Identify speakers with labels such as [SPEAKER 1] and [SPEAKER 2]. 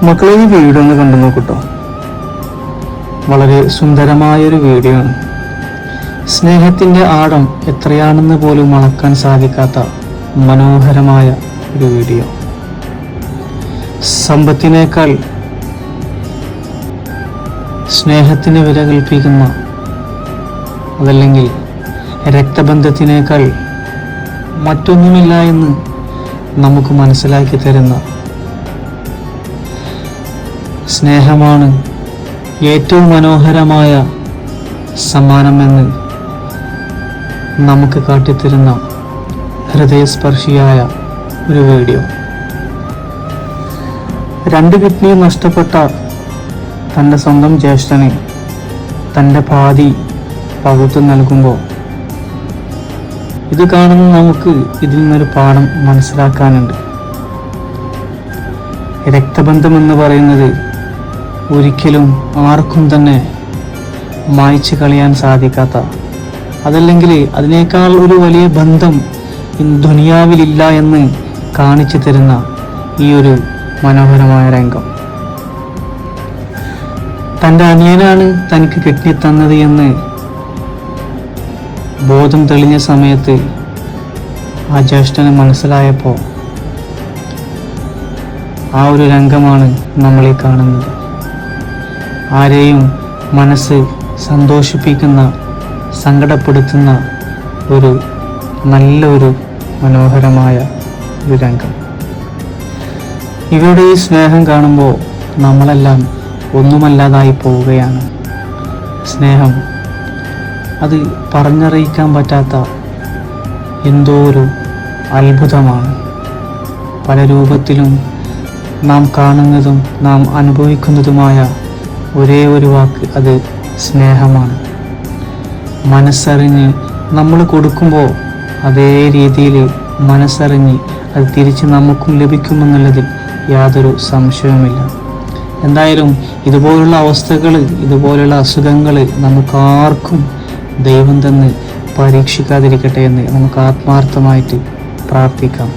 [SPEAKER 1] മക്കളെ, ഈ വീഡിയോ ഒന്ന് കണ്ടു നോക്കൂട്ടോ. വളരെ സുന്ദരമായൊരു വീഡിയോ ആണ്. സ്നേഹത്തിൻ്റെ ആഴം എത്രയാണെന്ന് പോലും അളക്കാൻ സാധിക്കാത്ത മനോഹരമായ ഒരു വീഡിയോ. സമ്പത്തിനേക്കാൾ സ്നേഹത്തിന് വില കൽപ്പിക്കുന്ന, അതല്ലെങ്കിൽ രക്തബന്ധത്തിനേക്കാൾ മറ്റൊന്നുമില്ല എന്ന് നമുക്ക് മനസ്സിലാക്കി തരുന്ന സ്നേഹമാണ് ഏറ്റവും മനോഹരമായ സമ്മാനമെന്ന് നമുക്ക് കാട്ടിത്തരുന്ന ഹൃദയസ്പർശിയായ ഒരു വീഡിയോ. 2 കിഡ്നി നഷ്ടപ്പെട്ട തൻ്റെ സ്വന്തം ജ്യേഷ്ഠന് തൻ്റെ പാതി പകുത്തു നൽകുമ്പോൾ ഇത് കാണുന്ന നമുക്ക് ഇതിൽ നിന്നൊരു പാഠം മനസ്സിലാക്കാനുണ്ട്. രക്തബന്ധമെന്ന് പറയുന്നത് ഒരിക്കലും ആർക്കും തന്നെ മായ്ച്ചു കളയാൻ സാധിക്കാത്ത, അതല്ലെങ്കിൽ അതിനേക്കാൾ ഒരു വലിയ ബന്ധം ദുനിയാവിലില്ല എന്ന് കാണിച്ചു തരുന്ന ഈ ഒരു മനോഹരമായ രംഗം. തൻ്റെ അനിയനാണ് തനിക്ക് കെട്ടിത്തന്നത് എന്ന് ബോധം തെളിഞ്ഞ സമയത്ത് ആ ജ്യേഷ്ഠന് മനസ്സിലായപ്പോൾ ആ ഒരു രംഗമാണ് നമ്മളീ കാണുന്നത്. ആരെയും മനസ്സ് സന്തോഷിപ്പിക്കുന്ന, സങ്കടപ്പെടുത്തുന്ന ഒരു നല്ലൊരു മനോഹരമായ ഒരു രംഗം. ഇവരുടെ ഈ സ്നേഹം കാണുമ്പോൾ നമ്മളെല്ലാം ഒന്നുമല്ലാതായി പോവുകയാണ്. സ്നേഹം അത് പറഞ്ഞറിയിക്കാൻ പറ്റാത്ത എന്തോ ഒരു അത്ഭുതമാണ്. പല രൂപത്തിലും നാം കാണുന്നതും നാം അനുഭവിക്കുന്നതുമായ ഒരേ ഒരു വാക്ക് അത് സ്നേഹമാണ്. മനസ്സറിഞ്ഞ് നമ്മൾ കൊടുക്കുമ്പോൾ അതേ രീതിയിൽ മനസ്സറിഞ്ഞ് അത് തിരിച്ച് നമുക്കും ലഭിക്കുമെന്നുള്ളതിൽ യാതൊരു സംശയവുമില്ല. എന്തായാലും ഇതുപോലുള്ള അവസ്ഥകൾ, ഇതുപോലുള്ള അസുഖങ്ങൾ നമുക്കാർക്കും ദൈവം തന്ന് പരീക്ഷിക്കാതിരിക്കട്ടെ എന്ന് നമുക്ക് ആത്മാർത്ഥമായിട്ട് പ്രാർത്ഥിക്കാം.